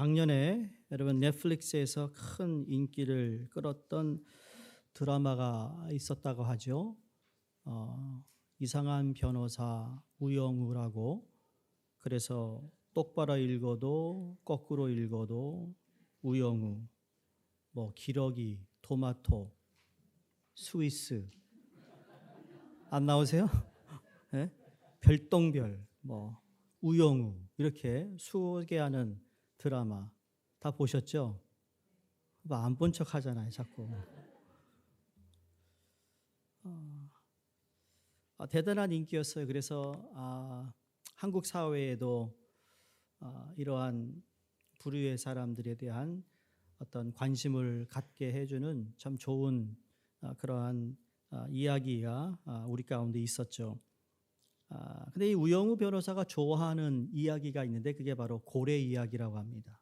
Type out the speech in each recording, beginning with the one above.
작년에 여러분 넷플릭스에서 큰 인기를 끌었던 드라마가 있었다고 하죠. 이상한 변호사 우영우라고. 그래서 똑바로 읽어도 거꾸로 읽어도 우영우, 뭐 기러기, 토마토, 스위스 안 나오세요? 네? 별똥별, 뭐 우영우 이렇게 소개하는 드라마 다 보셨죠? 안 본 척 하잖아요, 자꾸. 대단한 인기였어요. 그래서 한국 사회에도 이러한 부류의 사람들에 대한 어떤 관심을 갖게 해주는 참 좋은 그러한 이야기가 우리 가운데 있었죠. 근데 이 우영우 변호사가 좋아하는 이야기가 있는데 그게 바로 고래 이야기라고 합니다.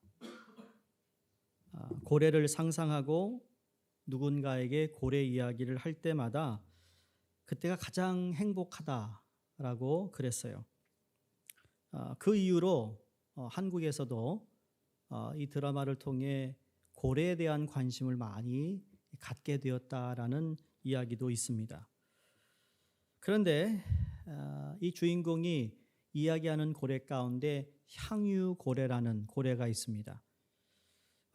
고래를 상상하고 누군가에게 고래 이야기를 할 때마다 그때가 가장 행복하다라고 그랬어요. 그 이후로 한국에서도 이 드라마를 통해 고래에 대한 관심을 많이 갖게 되었다라는 이야기도 있습니다. 그런데 이 주인공이 이야기하는 고래 가운데 향유고래라는 고래가 있습니다.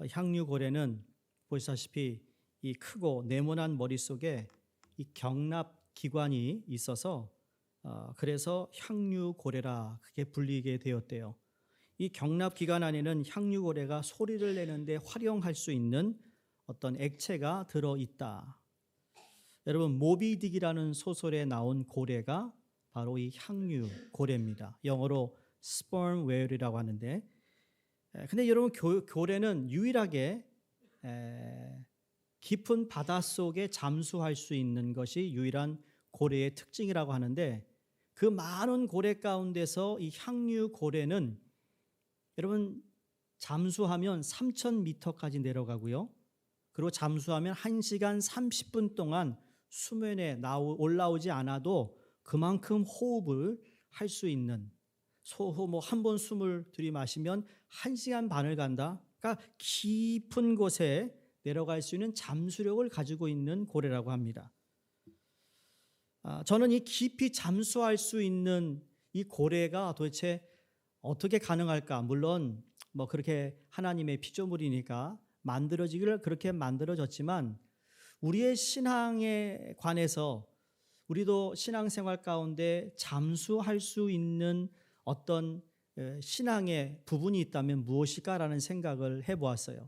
향유고래는 보시다시피 이 크고 네모난 머리 속에 이 경납기관이 있어서 그래서 향유고래라 그게 불리게 되었대요. 이 경납기관 안에는 향유고래가 소리를 내는데 활용할 수 있는 어떤 액체가 들어있다. 여러분 모비딕이라는 소설에 나온 고래가 바로 이 향유고래입니다. 영어로 sperm whale이라고 하는데 근데 여러분 고래는 유일하게 깊은 바닷속에 잠수할 수 있는 것이 유일한 고래의 특징이라고 하는데 그 많은 고래 가운데서 이 향유고래는 여러분 잠수하면 3,000m까지 내려가고요. 그리고 잠수하면 1시간 30분 동안 수면에 올라오지 않아도 그만큼 호흡을 할 수 있는 소호 한 번 숨을 들이마시면 1시간 반을 간다. 그러니까 깊은 곳에 내려갈 수 있는 잠수력을 가지고 있는 고래라고 합니다. 저는 이 깊이 잠수할 수 있는 이 고래가 도대체 어떻게 가능할까? 물론 뭐 그렇게 하나님의 피조물이니까 만들어지기를 그렇게 만들어졌지만 우리의 신앙에 관해서 우리도 신앙생활 가운데 잠수할 수 있는 어떤 신앙의 부분이 있다면 무엇일까라는 생각을 해보았어요.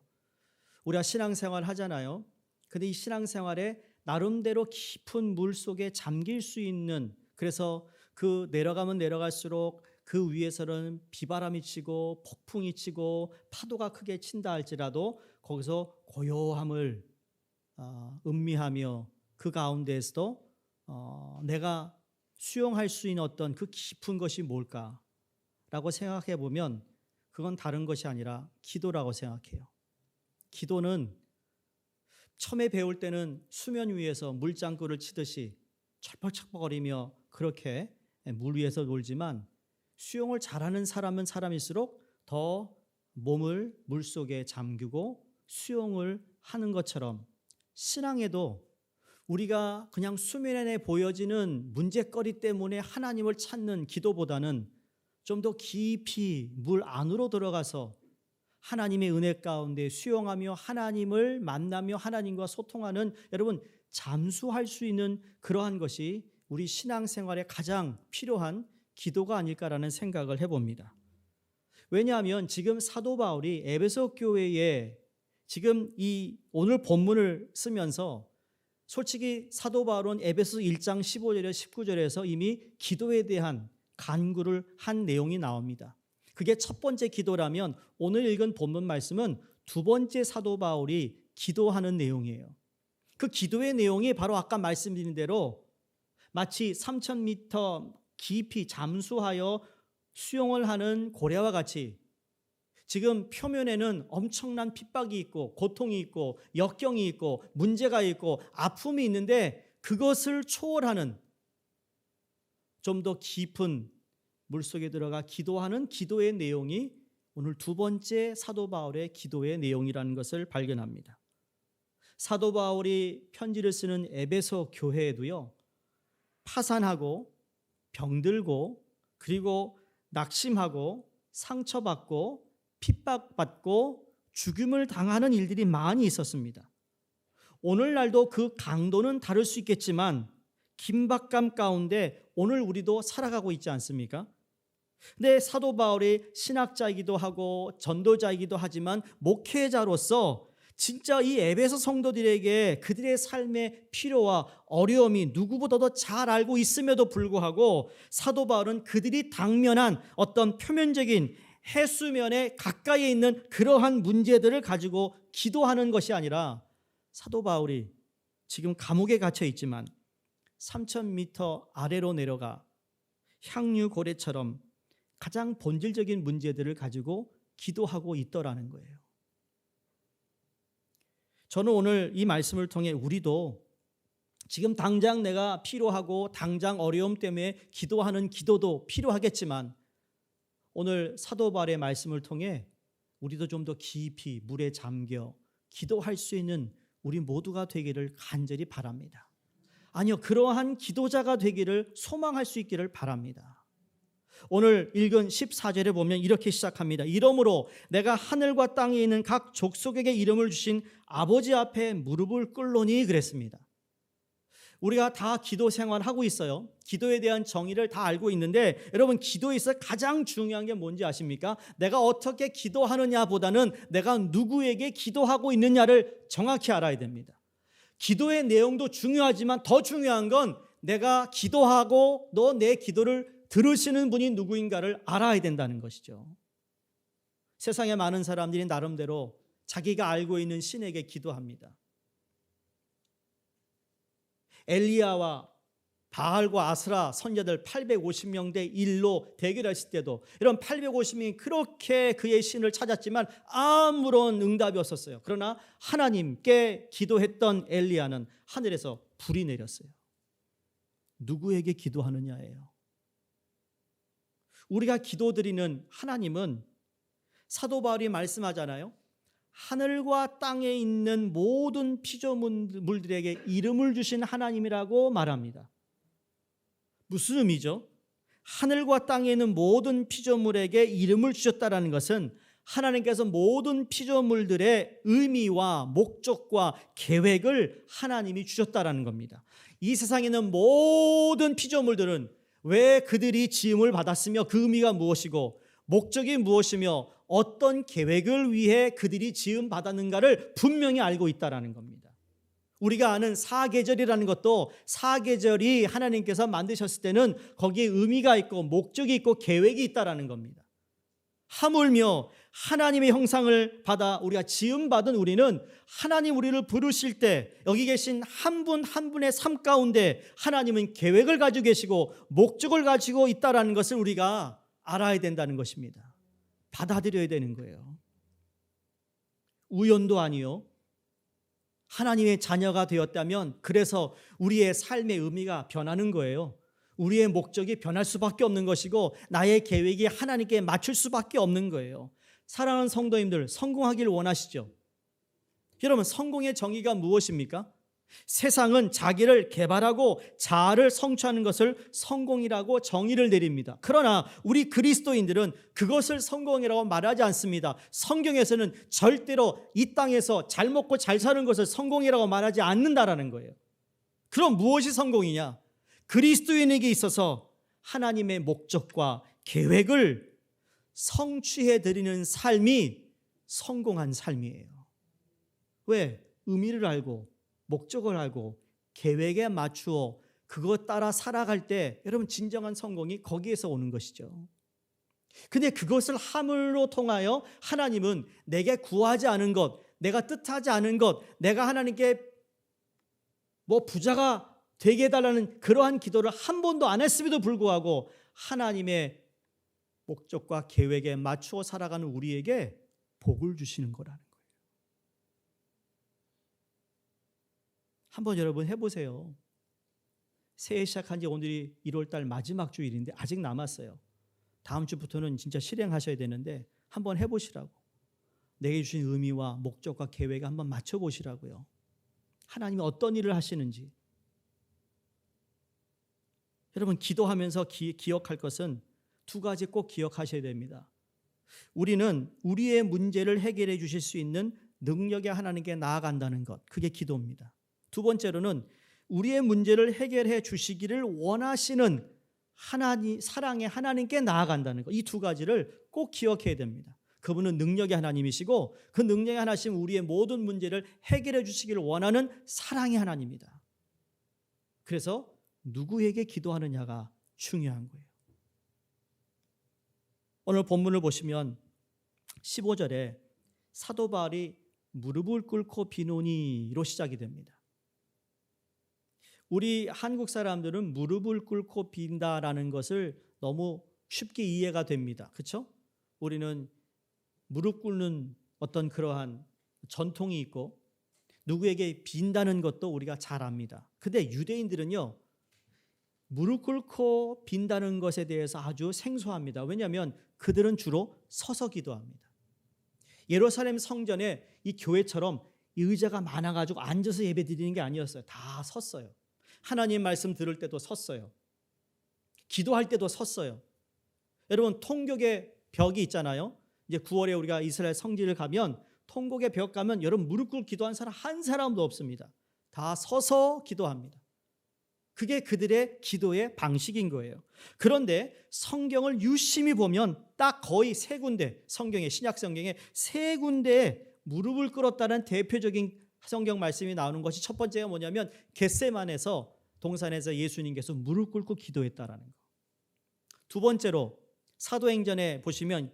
우리가 신앙생활 하잖아요. 근데 이 신앙생활에 나름대로 깊은 물 속에 잠길 수 있는 그래서 그 내려가면 내려갈수록 그 위에서는 비바람이 치고 폭풍이 치고 파도가 크게 친다 할지라도 거기서 고요함을 음미하며 그 가운데에서도 내가 수용할 수 있는 어떤 그 깊은 것이 뭘까라고 생각해 보면 그건 다른 것이 아니라 기도라고 생각해요. 기도는 처음에 배울 때는 수면 위에서 물장구를 치듯이 철퍽철퍽거리며 그렇게 물 위에서 놀지만 수영을 잘하는 사람은 사람일수록 더 몸을 물속에 잠그고 수영을 하는 것처럼 신앙에도 우리가 그냥 수면에 보여지는 문제거리 때문에 하나님을 찾는 기도보다는 좀 더 깊이 물 안으로 들어가서 하나님의 은혜 가운데 수용하며 하나님을 만나며 하나님과 소통하는 여러분 잠수할 수 있는 그러한 것이 우리 신앙생활에 가장 필요한 기도가 아닐까라는 생각을 해봅니다. 왜냐하면 지금 사도 바울이 에베소 교회에 지금 이 오늘 본문을 쓰면서 솔직히 사도 바울은 에베소 1장 15절에 19절에서 이미 기도에 대한 간구를 한 내용이 나옵니다. 그게 첫 번째 기도라면 오늘 읽은 본문 말씀은 두 번째 사도 바울이 기도하는 내용이에요. 그 기도의 내용이 바로 아까 말씀드린 대로 마치 3,000m 깊이 잠수하여 수영을 하는 고래와 같이 지금 표면에는 엄청난 핍박이 있고 고통이 있고 역경이 있고 문제가 있고 아픔이 있는데 그것을 초월하는 좀 더 깊은 물속에 들어가 기도하는 기도의 내용이 오늘 두 번째 사도 바울의 기도의 내용이라는 것을 발견합니다. 사도 바울이 편지를 쓰는 에베소 교회에도요, 파산하고 병들고 그리고 낙심하고 상처받고 핍박받고 죽임을 당하는 일들이 많이 있었습니다. 오늘날도 그 강도는 다를 수 있겠지만 긴박감 가운데 오늘 우리도 살아가고 있지 않습니까? 근데 사도 바울이 신학자이기도 하고 전도자이기도 하지만 목회자로서 진짜 이 에베소 성도들에게 그들의 삶의 필요와 어려움이 누구보다도 잘 알고 있음에도 불구하고 사도 바울은 그들이 당면한 어떤 표면적인 해수면에 가까이에 있는 그러한 문제들을 가지고 기도하는 것이 아니라 사도 바울이 지금 감옥에 갇혀 있지만 3,000m 아래로 내려가 향유고래처럼 가장 본질적인 문제들을 가지고 기도하고 있더라는 거예요. 저는 오늘 이 말씀을 통해 우리도 지금 당장 내가 필요하고 당장 어려움 때문에 기도하는 기도도 필요하겠지만 오늘 사도 바울의 말씀을 통해 우리도 좀 더 깊이 물에 잠겨 기도할 수 있는 우리 모두가 되기를 간절히 바랍니다. 아니요, 그러한 기도자가 되기를 소망할 수 있기를 바랍니다. 오늘 읽은 14절에 보면 이렇게 시작합니다. 이러므로 내가 하늘과 땅에 있는 각 족속에게 이름을 주신 아버지 앞에 무릎을 꿇노니 그랬습니다. 우리가 다 기도 생활하고 있어요. 기도에 대한 정의를 다 알고 있는데 여러분, 기도에서 가장 중요한 게 뭔지 아십니까? 내가 어떻게 기도하느냐보다는 내가 누구에게 기도하고 있느냐를 정확히 알아야 됩니다. 기도의 내용도 중요하지만 더 중요한 건 내가 기도하고 너 내 기도를 들으시는 분이 누구인가를 알아야 된다는 것이죠. 세상에 많은 사람들이 나름대로 자기가 알고 있는 신에게 기도합니다. 엘리야와 바알과 아스라 선자들 850명 대 1로 대결했을 때도 이런 850명이 그렇게 그의 신을 찾았지만 아무런 응답이 없었어요. 그러나 하나님께 기도했던 엘리야는 하늘에서 불이 내렸어요. 누구에게 기도하느냐예요. 우리가 기도드리는 하나님은 사도 바울이 말씀하잖아요. 하늘과 땅에 있는 모든 피조물들에게 이름을 주신 하나님이라고 말합니다. 무슨 의미죠? 하늘과 땅에 있는 모든 피조물에게 이름을 주셨다는 것은 하나님께서 모든 피조물들의 의미와 목적과 계획을 하나님이 주셨다는 겁니다. 이 세상에 있는 모든 피조물들은 왜 그들이 지음을 받았으며 그 의미가 무엇이고 목적이 무엇이며 어떤 계획을 위해 그들이 지음 받았는가를 분명히 알고 있다는 겁니다. 우리가 아는 사계절이라는 것도 사계절이 하나님께서 만드셨을 때는 거기에 의미가 있고 목적이 있고 계획이 있다는 겁니다. 하물며 하나님의 형상을 받아 우리가 지음받은 우리는 하나님 우리를 부르실 때 여기 계신 한 분 한 분의 삶 가운데 하나님은 계획을 가지고 계시고 목적을 가지고 있다는 것을 우리가 알아야 된다는 것입니다. 받아들여야 되는 거예요. 우연도 아니요. 하나님의 자녀가 되었다면 그래서 우리의 삶의 의미가 변하는 거예요. 우리의 목적이 변할 수밖에 없는 것이고 나의 계획이 하나님께 맞출 수밖에 없는 거예요. 사랑하는 성도님들, 성공하기를 원하시죠? 여러분, 성공의 정의가 무엇입니까? 세상은 자기를 개발하고 자아를 성취하는 것을 성공이라고 정의를 내립니다. 그러나 우리 그리스도인들은 그것을 성공이라고 말하지 않습니다. 성경에서는 절대로 이 땅에서 잘 먹고 잘 사는 것을 성공이라고 말하지 않는다라는 거예요. 그럼 무엇이 성공이냐? 그리스도인에게 있어서 하나님의 목적과 계획을 성취해 드리는 삶이 성공한 삶이에요. 왜? 의미를 알고 목적을 알고 계획에 맞추어 그것 따라 살아갈 때 여러분 진정한 성공이 거기에서 오는 것이죠. 근데 그것을 함으로 통하여 하나님은 내게 구하지 않은 것, 내가 뜻하지 않은 것, 내가 하나님께 부자가 되게 해달라는 그러한 기도를 한 번도 안 했음에도 불구하고 하나님의 목적과 계획에 맞추어 살아가는 우리에게 복을 주시는 거라는 거예요. 한번 여러분 해보세요. 새해 시작한 지 오늘이 1월 달 마지막 주일인데 아직 남았어요. 다음 주부터는 진짜 실행하셔야 되는데 한번 해보시라고. 내게 주신 의미와 목적과 계획에 한번 맞춰보시라고요. 하나님이 어떤 일을 하시는지. 여러분, 기도하면서 기억할 것은 두 가지 꼭 기억하셔야 됩니다. 우리는 우리의 문제를 해결해 주실 수 있는 능력의 하나님께 나아간다는 것, 그게 기도입니다. 두 번째로는 우리의 문제를 해결해 주시기를 원하시는 하나님, 사랑의 하나님께 나아간다는 것, 이 두 가지를 꼭 기억해야 됩니다. 그분은 능력의 하나님이시고 그 능력의 하나님, 우리의 모든 문제를 해결해 주시기를 원하는 사랑의 하나님입니다. 그래서 누구에게 기도하느냐가 중요한 거예요. 오늘 본문을 보시면 15절에 사도 바울이 무릎을 꿇고 비노니로 시작이 됩니다. 우리 한국 사람들은 무릎을 꿇고 빈다라는 것을 너무 쉽게 이해가 됩니다. 그렇죠? 우리는 무릎 꿇는 어떤 그러한 전통이 있고 누구에게 빈다는 것도 우리가 잘 압니다. 근데 유대인들은요, 무릎 꿇고 빈다는 것에 대해서 아주 생소합니다. 왜냐하면 그들은 주로 서서 기도합니다. 예루살렘 성전에 이 교회처럼 이 의자가 많아가지고 앉아서 예배 드리는 게 아니었어요. 다 섰어요. 하나님 말씀 들을 때도 섰어요. 기도할 때도 섰어요. 여러분, 통곡의 벽이 있잖아요. 이제 9월에 우리가 이스라엘 성지를 가면 통곡의 벽 가면 여러분 무릎 꿇고 기도한 사람 한 사람도 없습니다. 다 서서 기도합니다. 그게 그들의 기도의 방식인 거예요. 그런데 성경을 유심히 보면 딱 거의 세 군데, 성경에, 신약 성경에 세 군데에 무릎을 꿇었다는 대표적인 성경 말씀이 나오는 것이, 첫 번째가 뭐냐면 겟세만에서, 동산에서 예수님께서 무릎 꿇고 기도했다라는 거. 두 번째로 사도행전에 보시면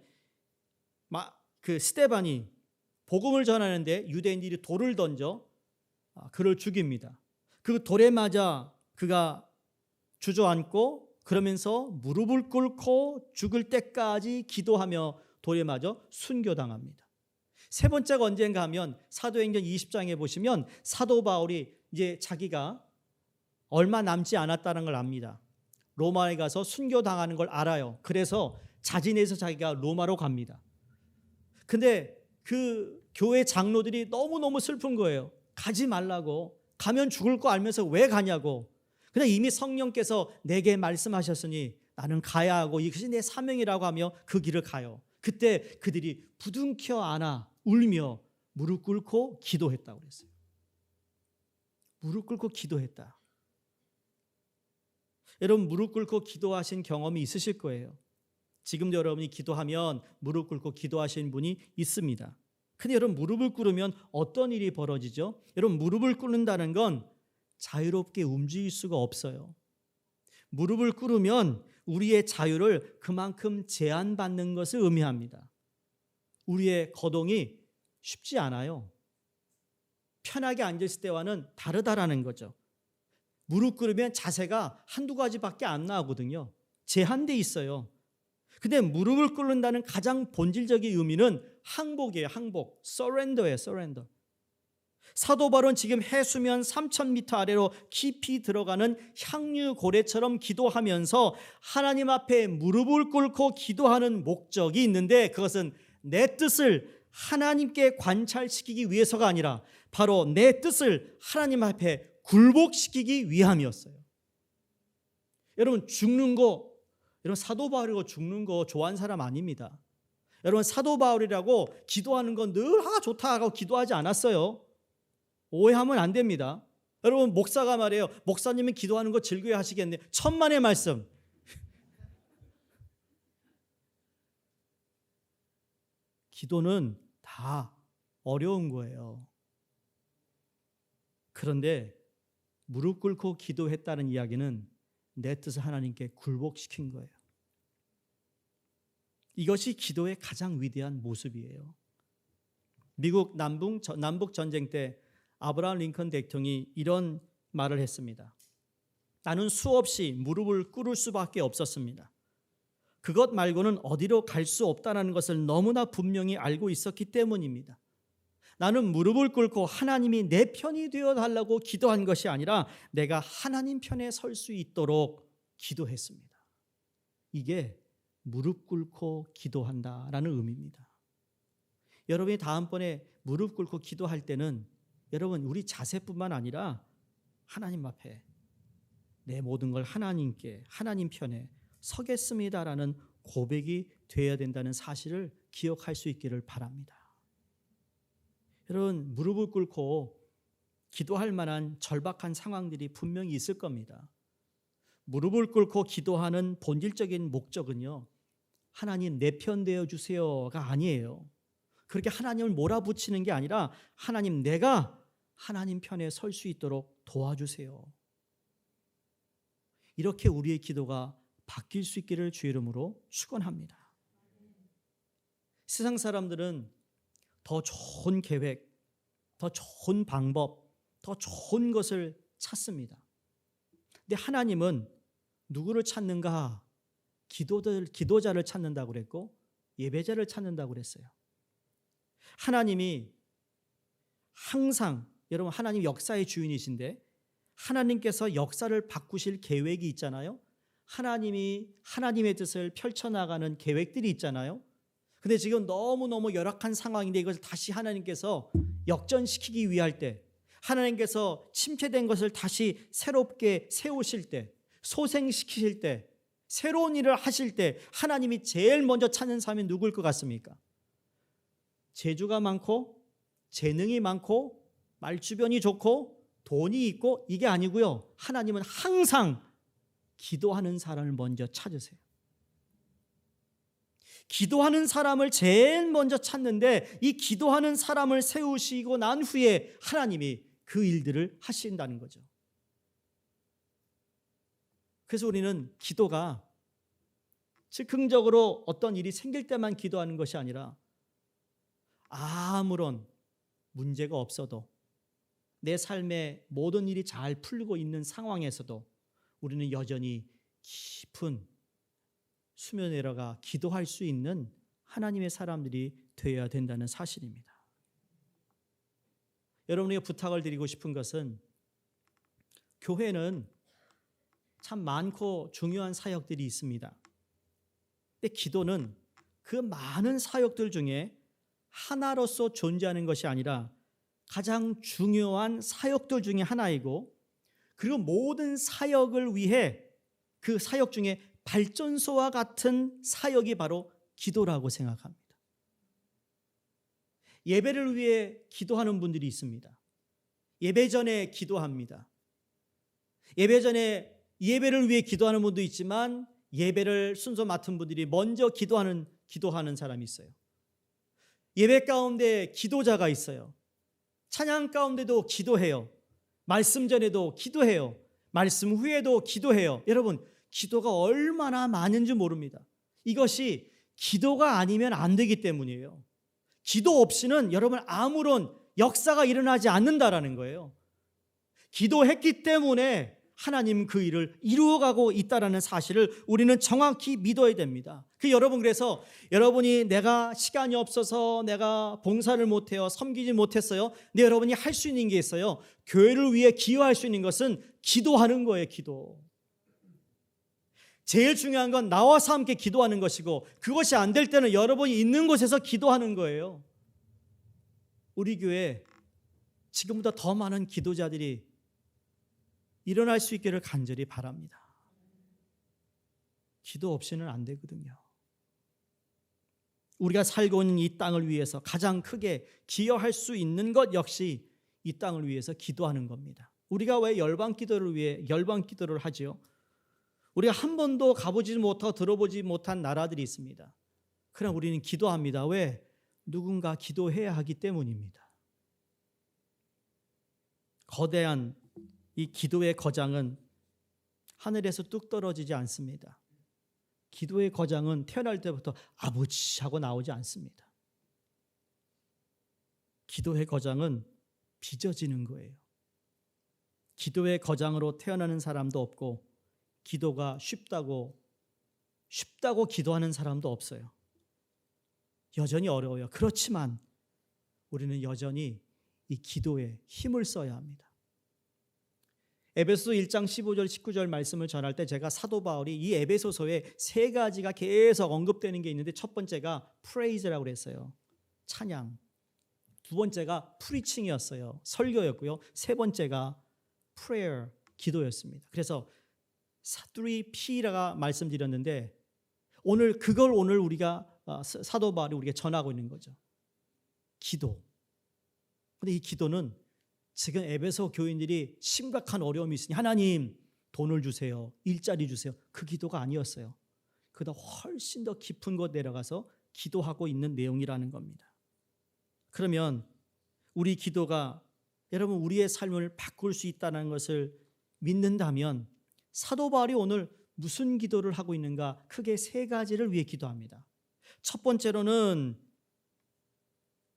그 스데반이 복음을 전하는데 유대인들이 돌을 던져 그를 죽입니다. 그 돌에 맞아 그가 주저앉고 그러면서 무릎을 꿇고 죽을 때까지 기도하며 돌에 맞아 순교당합니다. 세 번째가 언젠가 하면 사도행전 20장에 보시면 사도 바울이 이제 자기가 얼마 남지 않았다는 걸 압니다. 로마에 가서 순교당하는 걸 알아요. 그래서 자진해서 자기가 로마로 갑니다. 근데 그 교회 장로들이 너무너무 슬픈 거예요. 가지 말라고. 가면 죽을 거 알면서 왜 가냐고. 근데 이미 성령께서 내게 말씀하셨으니 나는 가야 하고 이것이 내 사명이라고 하며 그 길을 가요. 그때 그들이 부둥켜 안아 울며 무릎 꿇고 기도했다고 그랬어요. 무릎 꿇고 기도했다. 여러분, 무릎 꿇고 기도하신 경험이 있으실 거예요. 지금도 여러분이 기도하면 무릎 꿇고 기도하신 분이 있습니다. 근데 여러분, 무릎을 꿇으면 어떤 일이 벌어지죠? 여러분, 무릎을 꿇는다는 건 자유롭게 움직일 수가 없어요. 무릎을 꿇으면 우리의 자유를 그만큼 제한받는 것을 의미합니다. 우리의 거동이 쉽지 않아요. 편하게 앉았을 때와는 다르다라는 거죠. 무릎 꿇으면 자세가 한두 가지밖에 안 나오거든요. 제한돼 있어요. 근데 무릎을 꿇는다는 가장 본질적인 의미는 항복이에요. 항복. 서렌더예요. 서렌더. 사도 바울은 지금 해수면 3,000m 아래로 깊이 들어가는 향유고래처럼 기도하면서 하나님 앞에 무릎을 꿇고 기도하는 목적이 있는데, 그것은 내 뜻을 하나님께 관찰시키기 위해서가 아니라 바로 내 뜻을 하나님 앞에 굴복시키기 위함이었어요. 여러분, 죽는 거, 여러분 사도 바울이고 죽는 거 좋아하는 사람 아닙니다. 여러분, 사도 바울이라고 기도하는 건 늘 좋다 하고 기도하지 않았어요. 오해하면 안 됩니다. 여러분, 목사가 말해요. 목사님은 기도하는 거 즐거워 하시겠네. 천만의 말씀. 기도는 다 어려운 거예요. 그런데 무릎 꿇고 기도했다는 이야기는 내 뜻을 하나님께 굴복시킨 거예요. 이것이 기도의 가장 위대한 모습이에요. 미국 남북 전쟁 때 아브라함 링컨 대통령이 이런 말을 했습니다. 나는 수없이 무릎을 꿇을 수밖에 없었습니다. 그것 말고는 어디로 갈 수 없다는 것을 너무나 분명히 알고 있었기 때문입니다. 나는 무릎을 꿇고 하나님이 내 편이 되어달라고 기도한 것이 아니라 내가 하나님 편에 설 수 있도록 기도했습니다. 이게 무릎 꿇고 기도한다라는 의미입니다. 여러분이 다음번에 무릎 꿇고 기도할 때는 여러분 우리 자세뿐만 아니라 하나님 앞에 내 모든 걸 하나님께, 하나님 편에 서겠습니다라는 고백이 되어야 된다는 사실을 기억할 수 있기를 바랍니다. 여러분 무릎을 꿇고 기도할 만한 절박한 상황들이 분명히 있을 겁니다. 무릎을 꿇고 기도하는 본질적인 목적은요, 하나님 내 편 되어 주세요가 아니에요. 그렇게 하나님을 몰아붙이는 게 아니라 하나님 내가 하나님 편에 설 수 있도록 도와주세요. 이렇게 우리의 기도가 바뀔 수 있기를 주의 이름으로 축원합니다. 세상 사람들은 더 좋은 계획, 더 좋은 방법, 더 좋은 것을 찾습니다. 근데 하나님은 누구를 찾는가? 기도자를 찾는다고 그랬고 예배자를 찾는다고 그랬어요. 하나님이 항상 여러분 하나님 역사의 주인이신데 하나님께서 역사를 바꾸실 계획이 있잖아요. 하나님이 하나님의 뜻을 펼쳐나가는 계획들이 있잖아요. 근데 지금 너무너무 열악한 상황인데 이것을 다시 하나님께서 역전시키기 위할 때, 하나님께서 침체된 것을 다시 새롭게 세우실 때, 소생시키실 때, 새로운 일을 하실 때 하나님이 제일 먼저 찾는 사람이 누구일 것 같습니까? 재주가 많고 재능이 많고 말주변이 좋고 돈이 있고 이게 아니고요. 하나님은 항상 기도하는 사람을 먼저 찾으세요. 기도하는 사람을 제일 먼저 찾는데 이 기도하는 사람을 세우시고 난 후에 하나님이 그 일들을 하신다는 거죠. 그래서 우리는 기도가 즉흥적으로 어떤 일이 생길 때만 기도하는 것이 아니라 아무런 문제가 없어도 내 삶의 모든 일이 잘 풀리고 있는 상황에서도 우리는 여전히 깊은 수면에 내려가 기도할 수 있는 하나님의 사람들이 되어야 된다는 사실입니다. 여러분에게 부탁을 드리고 싶은 것은 교회는 참 많고 중요한 사역들이 있습니다. 근데 기도는 그 많은 사역들 중에 하나로서 존재하는 것이 아니라 가장 중요한 사역들 중에 하나이고, 그리고 모든 사역을 위해 그 사역 중에 발전소와 같은 사역이 바로 기도라고 생각합니다. 예배를 위해 기도하는 분들이 있습니다. 예배 전에 기도합니다. 예배 전에 예배를 위해 기도하는 분도 있지만 예배를 순서 맡은 분들이 먼저 기도하는 사람이 있어요. 예배 가운데 기도자가 있어요. 찬양 가운데도 기도해요. 말씀 전에도 기도해요. 말씀 후에도 기도해요. 여러분, 기도가 얼마나 많은지 모릅니다. 이것이 기도가 아니면 안 되기 때문이에요. 기도 없이는 여러분 아무런 역사가 일어나지 않는다라는 거예요. 기도했기 때문에 하나님 그 일을 이루어가고 있다는 사실을 우리는 정확히 믿어야 됩니다. 그래서 여러분이 내가 시간이 없어서 내가 봉사를 못해요, 섬기지 못했어요. 근데 여러분이 할 수 있는 게 있어요. 교회를 위해 기여할 수 있는 것은 기도하는 거예요. 기도. 제일 중요한 건 나와서 함께 기도하는 것이고, 그것이 안 될 때는 여러분이 있는 곳에서 기도하는 거예요. 우리 교회 지금보다 더 많은 기도자들이 일어날 수 있기를 간절히 바랍니다. 기도 없이는 안 되거든요. 우리가 살고 있는 이 땅을 위해서 가장 크게 기여할 수 있는 것 역시 이 땅을 위해서 기도하는 겁니다. 우리가 왜 열방 기도를 위해 열방 기도를 하지요? 우리가 한 번도 가보지 못하고 들어보지 못한 나라들이 있습니다. 그러나 우리는 기도합니다. 왜? 누군가 기도해야 하기 때문입니다. 거대한 이 기도의 거장은 하늘에서 뚝 떨어지지 않습니다. 기도의 거장은 태어날 때부터 아버지 하고 나오지 않습니다. 기도의 거장은 빚어지는 거예요. 기도의 거장으로 태어나는 사람도 없고, 기도가 쉽다고 기도하는 사람도 없어요. 여전히 어려워요. 그렇지만 우리는 여전히 이 기도에 힘을 써야 합니다. 에베소서 1장 15절 19절 말씀을 전할 때 제가 사도 바울이 이 에베소서에 세 가지가 계속 언급되는 게 있는데, 첫 번째가 프레이즈라고 그랬어요. 찬양. 두 번째가 프리칭이었어요. 설교였고요. 세 번째가 prayer, 기도였습니다. 그래서 3P라가 말씀드렸는데, 그걸 오늘 우리가 사도 바울이 우리에게 전하고 있는 거죠. 기도. 근데 이 기도는 지금 에베소 교인들이 심각한 어려움이 있으니 하나님 돈을 주세요, 일자리 주세요, 그 기도가 아니었어요. 그보다 훨씬 더 깊은 곳 내려가서 기도하고 있는 내용이라는 겁니다. 그러면 우리 기도가 여러분 우리의 삶을 바꿀 수 있다는 것을 믿는다면 사도 바울이 오늘 무슨 기도를 하고 있는가? 크게 세 가지를 위해 기도합니다. 첫 번째로는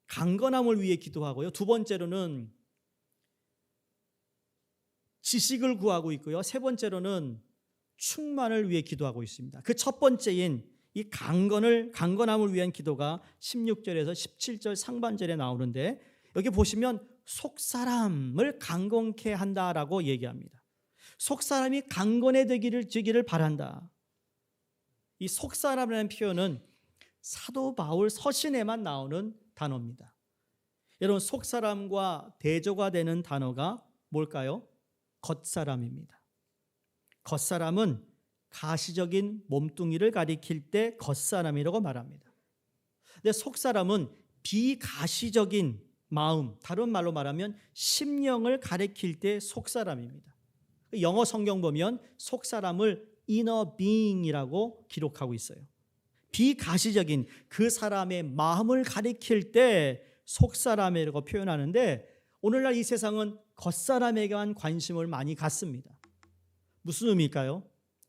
강건함을 위해 기도하고요. 두 번째로는 지식을 구하고 있고요. 세 번째로는 충만을 위해 기도하고 있습니다. 그 첫 번째인 이 강건함을 위한 기도가 16절에서 17절 상반절에 나오는데, 여기 보시면 속사람을 강건케 한다라고 얘기합니다. 속사람이 강건해지기를 바란다. 이 속사람이라는 표현은 사도 바울 서신에만 나오는 단어입니다. 여러분, 속사람과 대조가 되는 단어가 뭘까요? 겉사람입니다. 겉사람은 가시적인 몸뚱이를 가리킬 때 겉사람이라고 말합니다. 근데 속사람은 비가시적인 마음, 다른 말로 말하면 심령을 가리킬 때 속사람입니다. 영어 성경 보면 속사람을 inner being이라고 기록하고 있어요. 비가시적인 그 사람의 마음을 가리킬 때 속사람이라고 표현하는데, 오늘날 이 세상은 겉사람에게만 관심을 많이 갖습니다. 무슨 의미일까요?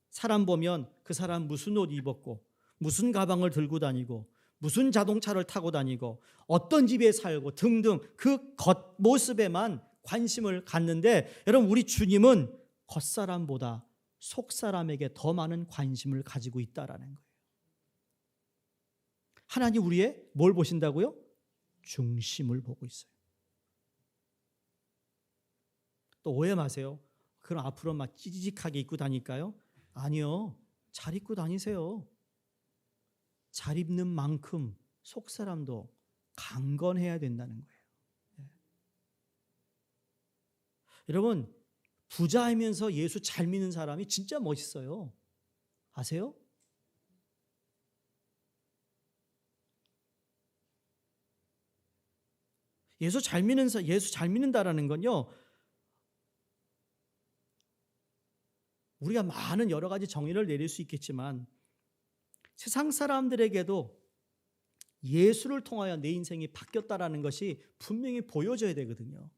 사람 보면 그 사람 무슨 옷 입었고, 무슨 가방을 들고 다니고, 무슨 자동차를 타고 다니고, 어떤 집에 살고 등등 그 겉모습에만 관심을 갖는데, 여러분 우리 주님은 겉사람보다 속사람에게 더 많은 관심을 가지고 있다라는 거예요. 하나님 우리의 뭘 보신다고요? 중심을 보고 있어요. 또 오해 마세요. 그럼 앞으로 막 찌직하게 입고 다닐까요? 아니요. 잘 입고 다니세요. 잘 입는 만큼 속사람도 강건해야 된다는 거예요. 네. 여러분, 부자이면서 예수 잘 믿는 사람이 진짜 멋있어요. 아세요? 예수 잘 믿는다라는 건요, 우리가 많은 여러 가지 정의를 내릴 수 있겠지만 세상 사람들에게도 예수를 통하여 내 인생이 바뀌었다라는 것이 분명히 보여져야 되거든요.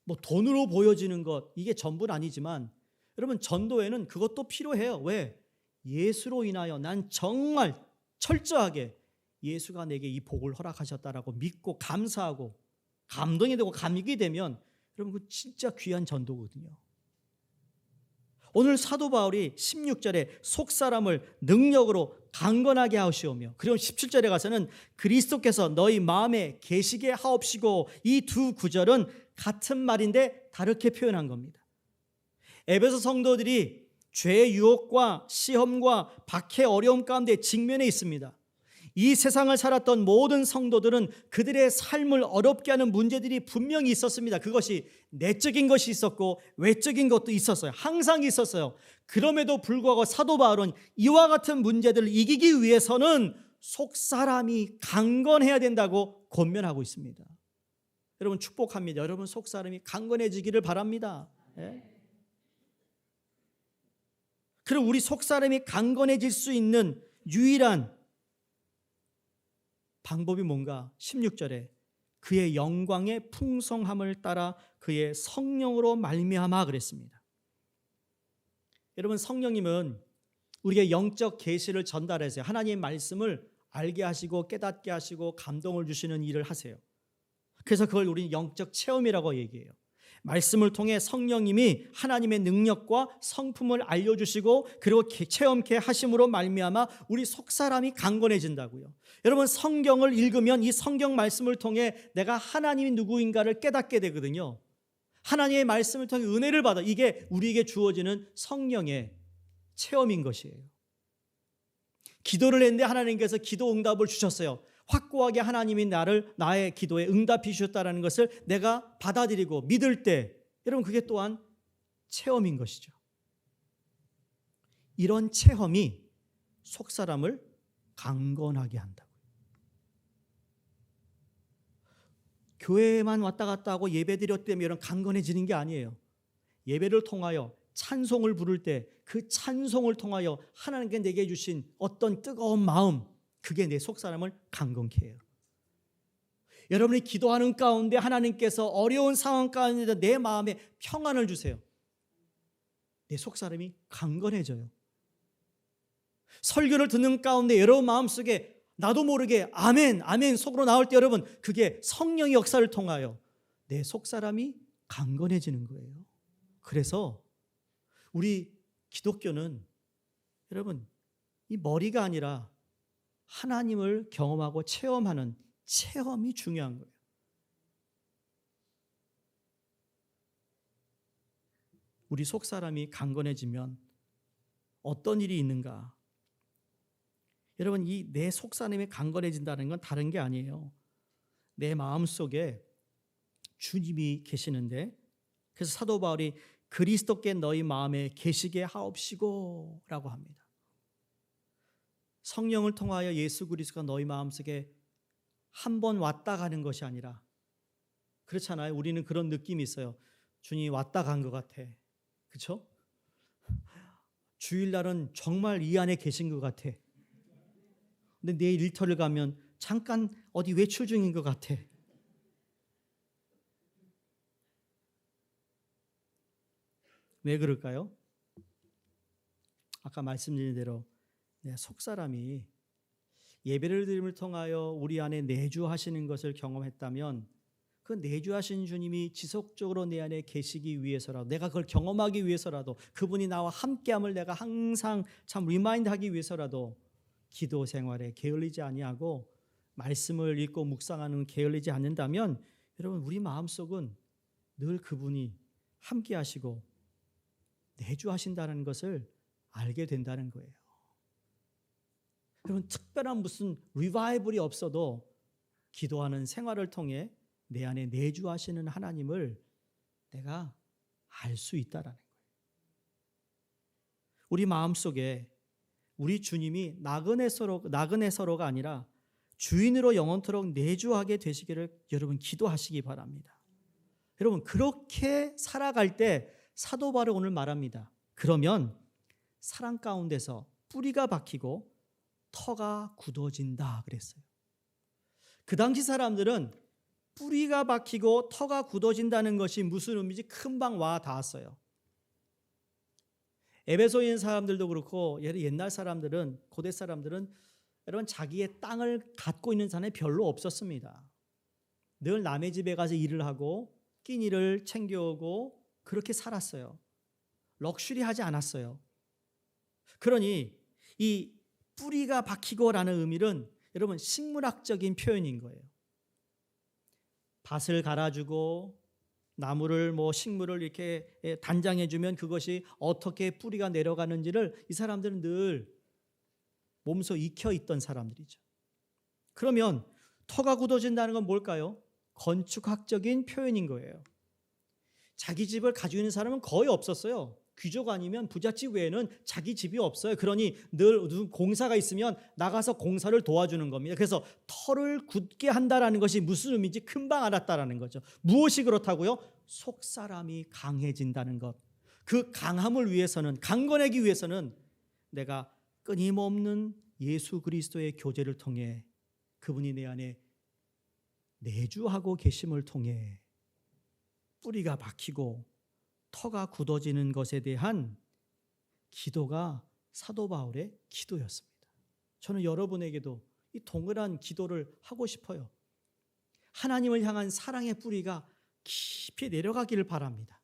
뭐 돈으로 보여지는 것, 이게 전부는 아니지만 여러분, 전도에는 그것도 필요해요. 왜? 예수로 인하여 난 정말 철저하게 예수가 내게 이 복을 허락하셨다라고 믿고 감사하고 감동이 되고 감격이 되면 여러분 그 진짜 귀한 전도거든요. 오늘 사도 바울이 16절에 속사람을 능력으로 강건하게 하시오며, 그리고 17절에 가서는 그리스도께서 너희 마음에 계시게 하옵시고, 이 두 구절은 같은 말인데 다르게 표현한 겁니다. 에베소 성도들이 죄의 유혹과 시험과 박해 어려움 가운데 직면해 있습니다. 이 세상을 살았던 모든 성도들은 그들의 삶을 어렵게 하는 문제들이 분명히 있었습니다. 그것이 내적인 것이 있었고 외적인 것도 있었어요. 항상 있었어요. 그럼에도 불구하고 사도 바울은 이와 같은 문제들을 이기기 위해서는 속사람이 강건해야 된다고 권면하고 있습니다. 여러분 축복합니다. 여러분 속사람이 강건해지기를 바랍니다. 예? 그럼 우리 속사람이 강건해질 수 있는 유일한 방법이 뭔가? 16절에 그의 영광의 풍성함을 따라 그의 성령으로 말미암아 그랬습니다. 여러분, 성령님은 우리에게 영적 계시를 전달해서 하나님의 말씀을 알게 하시고 깨닫게 하시고 감동을 주시는 일을 하세요. 그래서 그걸 우리는 영적 체험이라고 얘기해요. 말씀을 통해 성령님이 하나님의 능력과 성품을 알려주시고 그리고 체험케 하심으로 말미암아 우리 속사람이 강건해진다고요. 여러분, 성경을 읽으면 이 성경 말씀을 통해 내가 하나님이 누구인가를 깨닫게 되거든요. 하나님의 말씀을 통해 은혜를 받아. 이게 우리에게 주어지는 성령의 체험인 것이에요. 기도를 했는데 하나님께서 기도 응답을 주셨어요. 확고하게 하나님이 나의 기도에 응답해 주셨다는 것을 내가 받아들이고 믿을 때, 여러분, 그게 또한 체험인 것이죠. 이런 체험이 속사람을 강건하게 한다고요. 교회에만 왔다 갔다 하고 예배 드렸다면 이런 강건해지는 게 아니에요. 예배를 통하여 찬송을 부를 때 그 찬송을 통하여 하나님께 내게 주신 어떤 뜨거운 마음, 그게 내 속사람을 강건케 해요. 여러분이 기도하는 가운데 하나님께서 어려운 상황 가운데 내 마음에 평안을 주세요. 내 속사람이 강건해져요. 설교를 듣는 가운데 여러분 마음속에 나도 모르게 아멘, 아멘 속으로 나올 때 여러분, 그게 성령의 역사를 통하여 내 속사람이 강건해지는 거예요. 그래서 우리 기독교는 여러분, 이 머리가 아니라 하나님을 경험하고 체험하는 체험이 중요한 거예요. 우리 속사람이 강건해지면 어떤 일이 있는가? 여러분, 이 내 속사람이 강건해진다는 건 다른 게 아니에요. 내 마음속에 주님이 계시는데, 그래서 사도 바울이 그리스도께 너희 마음에 계시게 하옵시고 라고 합니다. 성령을 통하여 예수 그리스도가 너희 마음속에 한 번 왔다 가는 것이 아니라, 그렇잖아요. 우리는 그런 느낌이 있어요. 주님이 왔다 간 것 같아. 그렇죠? 주일날은 정말 이 안에 계신 것 같아. 근데 내일 일터를 가면 잠깐 어디 외출 중인 것 같아. 왜 그럴까요? 아까 말씀드린 대로 내 속사람이 예배를 드림을 통하여 우리 안에 내주하시는 것을 경험했다면, 그 내주하신 주님이 지속적으로 내 안에 계시기 위해서라도, 내가 그걸 경험하기 위해서라도, 그분이 나와 함께함을 내가 항상 참 리마인드하기 위해서라도 기도 생활에 게을리지 아니하고 말씀을 읽고 묵상하는 게을리지 않는다면, 여러분, 우리 마음속은 늘 그분이 함께하시고 내주하신다는 것을 알게 된다는 거예요. 여러분, 특별한 무슨 리바이벌이 없어도 기도하는 생활을 통해 내 안에 내주하시는 하나님을 내가 알 수 있다라는 거예요. 우리 마음속에 우리 주님이 나그네서로가 아니라 주인으로 영원토록 내주하게 되시기를 여러분 기도하시기 바랍니다. 여러분, 그렇게 살아갈 때 사도 바울이 오늘 말합니다. 그러면 사랑 가운데서 뿌리가 박히고 터가 굳어진다 그랬어요. 그 당시 사람들은 뿌리가 박히고 터가 굳어진다는 것이 무슨 의미인지 금방 와 닿았어요. 에베소인 사람들도 그렇고 옛날 사람들은, 고대 사람들은 여러분 자기의 땅을 갖고 있는 사람이 별로 없었습니다. 늘 남의 집에 가서 일을 하고 끼니를 챙겨오고 그렇게 살았어요. 럭셔리하지 않았어요. 그러니 이 뿌리가 박히고라는 의미는 여러분 식물학적인 표현인 거예요. 밭을 갈아주고 나무를 식물을 이렇게 단장해주면 그것이 어떻게 뿌리가 내려가는지를 이 사람들은 늘 몸소 익혀 있던 사람들이죠. 그러면 터가 굳어진다는 건 뭘까요? 건축학적인 표현인 거예요. 자기 집을 가지고 있는 사람은 거의 없었어요. 귀족 아니면 부잣집 외에는 자기 집이 없어요. 그러니 늘 공사가 있으면 나가서 공사를 도와주는 겁니다. 그래서 터를 굳게 한다라는 것이 무슨 의미인지 금방 알았다라는 거죠. 무엇이 그렇다고요? 속사람이 강해진다는 것. 그 강함을 위해서는, 강건하기 위해서는 내가 끊임없는 예수 그리스도의 교제를 통해, 그분이 내 안에 내주하고 계심을 통해 뿌리가 박히고 터가 굳어지는 것에 대한 기도가 사도 바울의 기도였습니다. 저는 여러분에게도 이 동일한 기도를 하고 싶어요. 하나님을 향한 사랑의 뿌리가 깊이 내려가기를 바랍니다.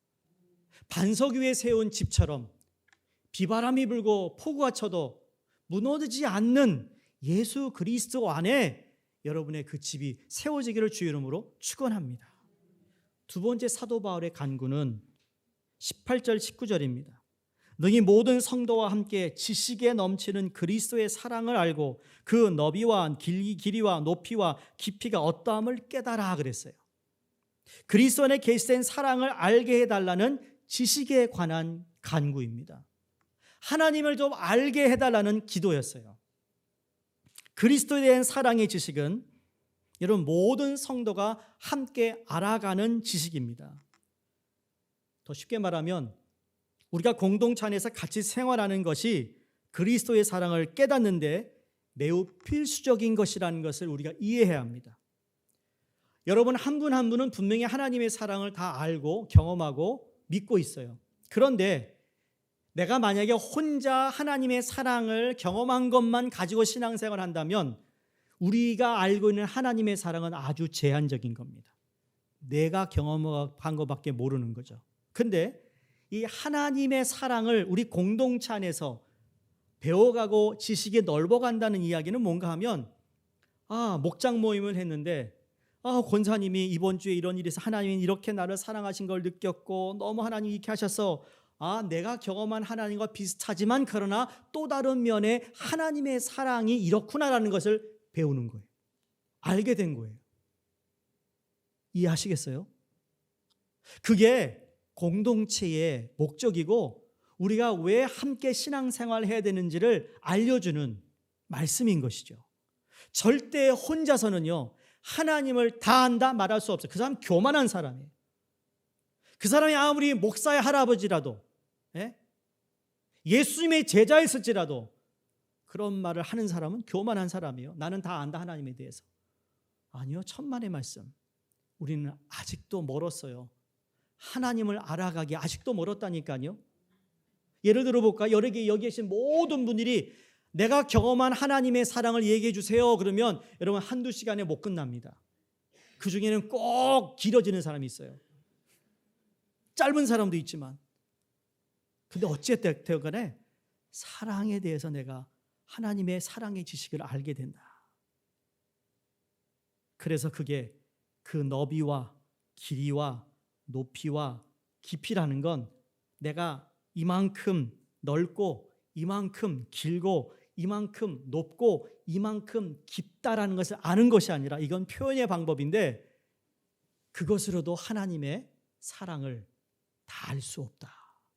반석 위에 세운 집처럼 비바람이 불고 폭우가 쳐도 무너지지 않는 예수 그리스도 안에 여러분의 그 집이 세워지기를 주의 이름으로 축원합니다. 두 번째 사도 바울의 간구는 18절 19절입니다. 너희 모든 성도와 함께 지식에 넘치는 그리스도의 사랑을 알고 그 너비와 길이와 높이와 깊이가 어떠함을 깨달아 그랬어요. 그리스도 안에 계시된 사랑을 알게 해달라는 지식에 관한 간구입니다. 하나님을 좀 알게 해달라는 기도였어요. 그리스도에 대한 사랑의 지식은 여러분 모든 성도가 함께 알아가는 지식입니다. 더 쉽게 말하면 우리가 공동체 안에서 같이 생활하는 것이 그리스도의 사랑을 깨닫는데 매우 필수적인 것이라는 것을 우리가 이해해야 합니다. 여러분 한 분 한 분은 분명히 하나님의 사랑을 다 알고 경험하고 믿고 있어요. 그런데 내가 만약에 혼자 하나님의 사랑을 경험한 것만 가지고 신앙생활을 한다면 우리가 알고 있는 하나님의 사랑은 아주 제한적인 겁니다. 내가 경험한 것밖에 모르는 거죠. 근데 이 하나님의 사랑을 우리 공동체 안에서 배워가고 지식이 넓어간다는 이야기는 뭔가 하면 목장 모임을 했는데 권사님이 이번 주에 이런 일이 있어서 하나님이 이렇게 나를 사랑하신 걸 느꼈고 너무 하나님이 이렇게 하셔서 내가 경험한 하나님과 비슷하지만 그러나 또 다른 면에 하나님의 사랑이 이렇구나라는 것을 배우는 거예요. 알게 된 거예요. 이해하시겠어요? 그게 공동체의 목적이고 우리가 왜 함께 신앙생활을 해야 되는지를 알려주는 말씀인 것이죠. 절대 혼자서는요 하나님을 다 안다 말할 수 없어요. 그 사람 교만한 사람이에요. 그 사람이 아무리 목사의 할아버지라도 예수님의 제자였을지라도 그런 말을 하는 사람은 교만한 사람이에요. 나는 다 안다 하나님에 대해서. 아니요, 천만의 말씀. 우리는 아직도 멀었어요. 하나님을 알아가기 아직도 멀었다니까요. 예를 들어 볼까요? 여기 계신 모든 분들이 내가 경험한 하나님의 사랑을 얘기해 주세요. 그러면 여러분 한두 시간에 못 끝납니다. 그 중에는 꼭 길어지는 사람이 있어요. 짧은 사람도 있지만. 근데 어찌됐든 간에 사랑에 대해서 내가 하나님의 사랑의 지식을 알게 된다. 그래서 그게 그 너비와 길이와 높이와 깊이라는 건 내가 이만큼 넓고 이만큼 길고 이만큼 높고 이만큼 깊다라는 것을 아는 것이 아니라 이건 표현의 방법인데 그것으로도 하나님의 사랑을 다 알 수 없다.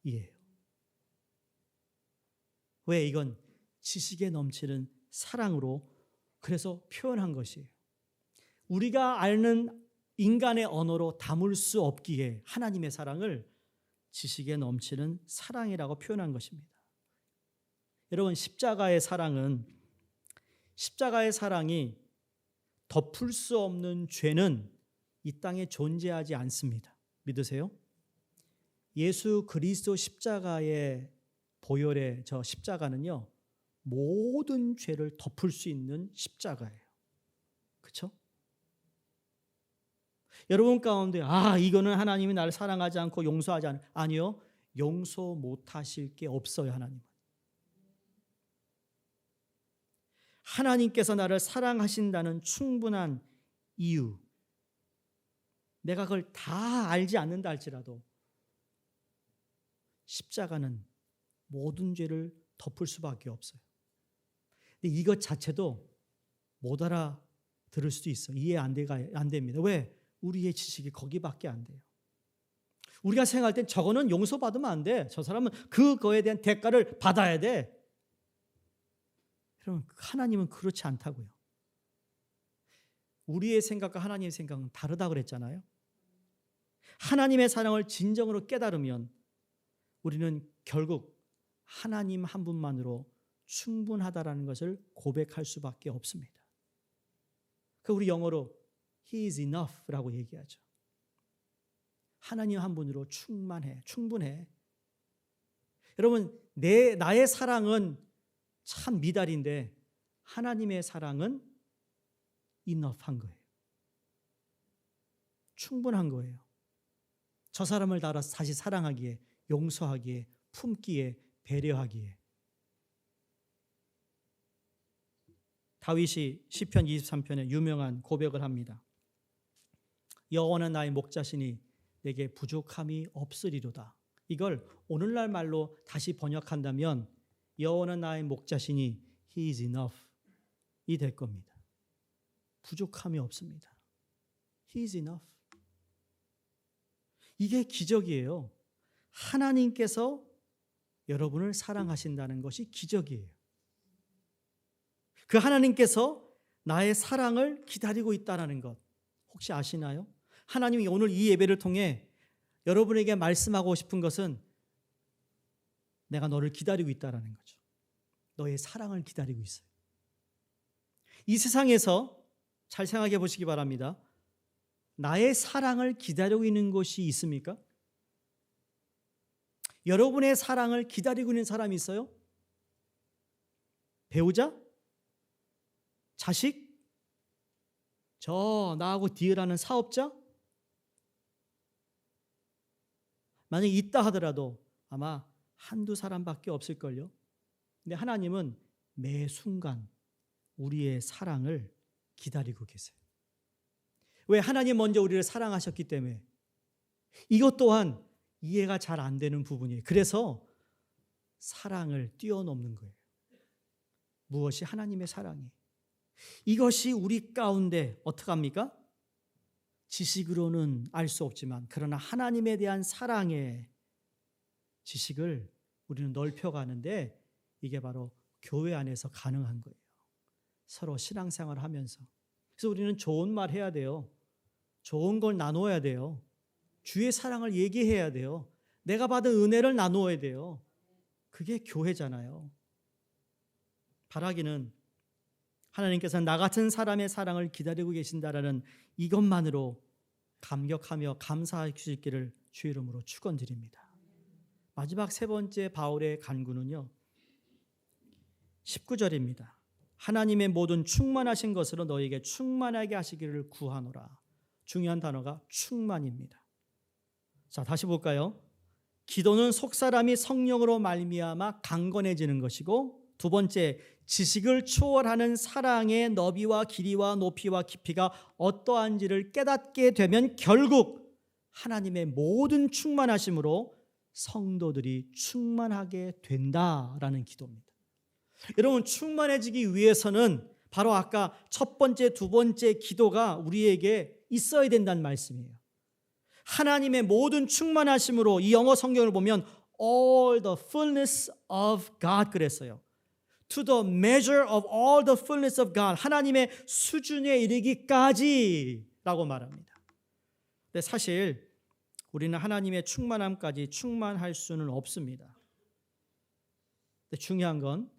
이에요. 왜? 이건 지식에 넘치는 사랑으로 그래서 표현한 것이에요. 우리가 아는 인간의 언어로 담을 수 없기에 하나님의 사랑을 지식에 넘치는 사랑이라고 표현한 것입니다. 여러분 십자가의 사랑이 덮을 수 없는 죄는 이 땅에 존재하지 않습니다. 믿으세요? 예수 그리스도 십자가의 보혈의 저 십자가는요 모든 죄를 덮을 수 있는 십자가예요. 그렇죠? 여러분 가운데 이거는 하나님이 나를 사랑하지 않고 용서하지 않아요. 아니요. 용서 못하실 게 없어요. 하나님은. 하나님께서 나를 사랑하신다는 충분한 이유 내가 그걸 다 알지 않는다 할지라도 십자가는 모든 죄를 덮을 수밖에 없어요. 근데 이것 자체도 못 알아들을 수도 있어요. 이해 안 됩니다. 왜? 우리의 지식이 거기밖에 안 돼요. 우리가 생각할 땐 저거는 용서받으면 안 돼. 저 사람은 그거에 대한 대가를 받아야 돼. 여러분 하나님은 그렇지 않다고요. 우리의 생각과 하나님의 생각은 다르다고 그랬잖아요. 하나님의 사랑을 진정으로 깨달으면 우리는 결국 하나님 한 분만으로 충분하다라는 것을 고백할 수밖에 없습니다. 그 우리 영어로 He is enough라고 얘기하죠. 하나님 한 분으로 충분해. 여러분 나의 사랑은 참 미달인데 하나님의 사랑은 enough한 거예요. 충분한 거예요. 저 사람을 다시 사랑하기에, 용서하기에, 품기에, 배려하기에. 다윗이 시편 23편에 유명한 고백을 합니다. 여호와는 나의 목자시니 내게 부족함이 없으리로다. 이걸 오늘날 말로 다시 번역한다면 여호와는 나의 목자시니 He is enough 이 될 겁니다. 부족함이 없습니다. He is enough. 이게 기적이에요. 하나님께서 여러분을 사랑하신다는 것이 기적이에요. 그 하나님께서 나의 사랑을 기다리고 있다는 것 혹시 아시나요? 하나님이 오늘 이 예배를 통해 여러분에게 말씀하고 싶은 것은 내가 너를 기다리고 있다는 거죠. 너의 사랑을 기다리고 있어요. 이 세상에서 잘 생각해 보시기 바랍니다. 나의 사랑을 기다리고 있는 곳이 있습니까? 여러분의 사랑을 기다리고 있는 사람이 있어요? 배우자? 자식? 나하고 딜하는 사업자? 만약에 있다 하더라도 아마 한두 사람밖에 없을걸요. 근데 하나님은 매 순간 우리의 사랑을 기다리고 계세요. 왜? 하나님 먼저 우리를 사랑하셨기 때문에. 이것 또한 이해가 잘 안 되는 부분이에요. 그래서 사랑을 뛰어넘는 거예요. 무엇이 하나님의 사랑이? 이것이 우리 가운데 어떻게 합니까? 지식으로는 알 수 없지만 그러나 하나님에 대한 사랑의 지식을 우리는 넓혀가는데 이게 바로 교회 안에서 가능한 거예요. 서로 신앙생활을 하면서. 그래서 우리는 좋은 말 해야 돼요. 좋은 걸 나눠야 돼요. 주의 사랑을 얘기해야 돼요. 내가 받은 은혜를 나누어야 돼요. 그게 교회잖아요. 바라기는 하나님께서 나 같은 사람의 사랑을 기다리고 계신다라는 이것만으로 감격하며 감사할 수 있기를 주의 이름으로 축원드립니다. 마지막 세 번째 바울의 간구는요. 19절입니다. 하나님의 모든 충만하신 것으로 너에게 충만하게 하시기를 구하노라. 중요한 단어가 충만입니다. 자, 다시 볼까요? 기도는 속사람이 성령으로 말미암아 강건해지는 것이고, 두 번째, 지식을 초월하는 사랑의 너비와 길이와 높이와 깊이가 어떠한지를 깨닫게 되면 결국 하나님의 모든 충만하심으로 성도들이 충만하게 된다라는 기도입니다. 여러분, 충만해지기 위해서는 바로 아까 첫 번째, 두 번째 기도가 우리에게 있어야 된다는 말씀이에요. 하나님의 모든 충만하심으로, 이 영어 성경을 보면 all the fullness of God 그랬어요. To the measure of all the fullness of God, 하나님의 수준에 이르기까지라고 말합니다. 근데 사실 우리는 하나님의 충만함까지 충만할 수는 없습니다. 근데 중요한 건,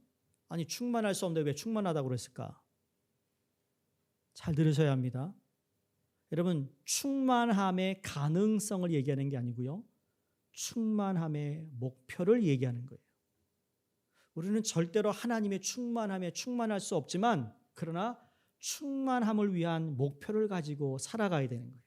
아니 충만할 수 없는데 왜 충만하다고 그랬을까? 잘 들으셔야 합니다. 여러분, 충만함의 가능성을 얘기하는 게 아니고요, 충만함의 목표를 얘기하는 거예요. 우리는 절대로 하나님의 충만함에 충만할 수 없지만, 그러나 충만함을 위한 목표를 가지고 살아가야 되는 거예요.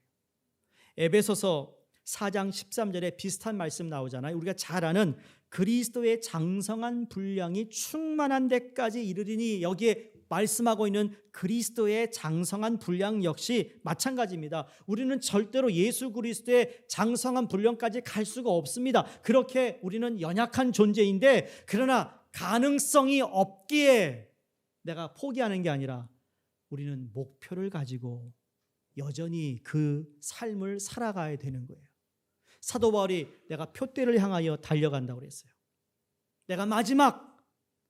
에베소서 4장 13절에 비슷한 말씀 나오잖아요. 우리가 잘 아는 그리스도의 장성한 분량이 충만한 데까지 이르리니, 여기에 말씀하고 있는 그리스도의 장성한 분량 역시 마찬가지입니다. 우리는 절대로 예수 그리스도의 장성한 분량까지 갈 수가 없습니다. 그렇게 우리는 연약한 존재인데, 그러나 가능성이 없기에 내가 포기하는 게 아니라 우리는 목표를 가지고 여전히 그 삶을 살아가야 되는 거예요. 사도 바울이 내가 표대를 향하여 달려간다고 그랬어요. 내가 마지막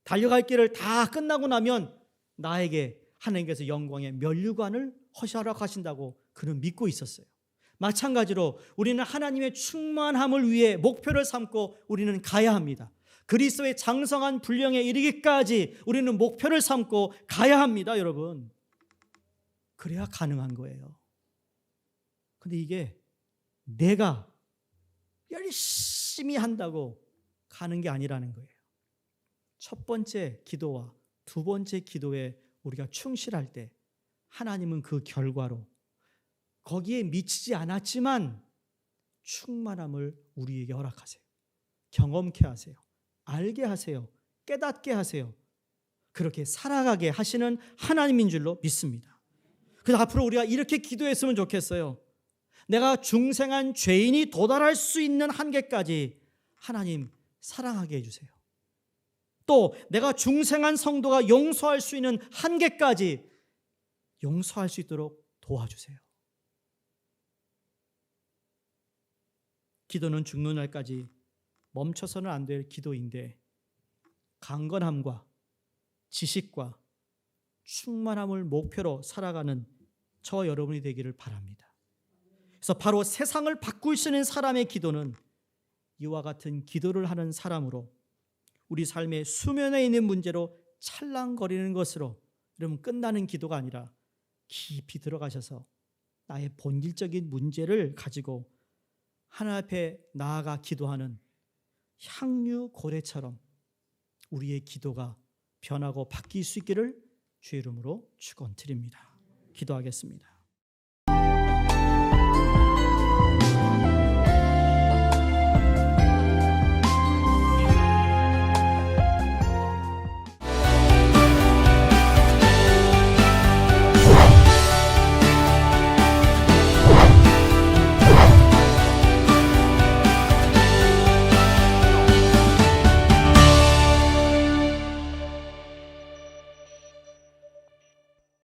달려갈 길을 다 끝나고 나면 나에게 하나님께서 영광의 면류관을 허락하신다고 그는 믿고 있었어요. 마찬가지로 우리는 하나님의 충만함을 위해 목표를 삼고 우리는 가야 합니다. 그리스도의 장성한 분량에 이르기까지 우리는 목표를 삼고 가야 합니다, 여러분. 그래야 가능한 거예요. 근데 이게 내가 열심히 한다고 가는 게 아니라는 거예요. 첫 번째 기도와 두 번째 기도에 우리가 충실할 때 하나님은 그 결과로 거기에 미치지 않았지만 충만함을 우리에게 허락하세요. 경험케 하세요. 알게 하세요. 깨닫게 하세요. 그렇게 살아가게 하시는 하나님인 줄로 믿습니다. 그래서 앞으로 우리가 이렇게 기도했으면 좋겠어요. 내가 중생한 죄인이 도달할 수 있는 한계까지 하나님 사랑하게 해주세요. 또 내가 중생한 성도가 용서할 수 있는 한계까지 용서할 수 있도록 도와주세요. 기도는 죽는 날까지 멈춰서는 안 될 기도인데 강건함과 지식과 충만함을 목표로 살아가는 저 여러분이 되기를 바랍니다. 그래서 바로 세상을 바꿀 수 있는 사람의 기도는 이와 같은 기도를 하는 사람으로 우리 삶의 수면에 있는 문제로 찰랑거리는 것으로 여러분 끝나는 기도가 아니라 깊이 들어가셔서 나의 본질적인 문제를 가지고 하나님 앞에 나아가 기도하는 향유 고래처럼 우리의 기도가 변하고 바뀔 수 있기를 주의 이름으로 축원드립니다. 기도하겠습니다.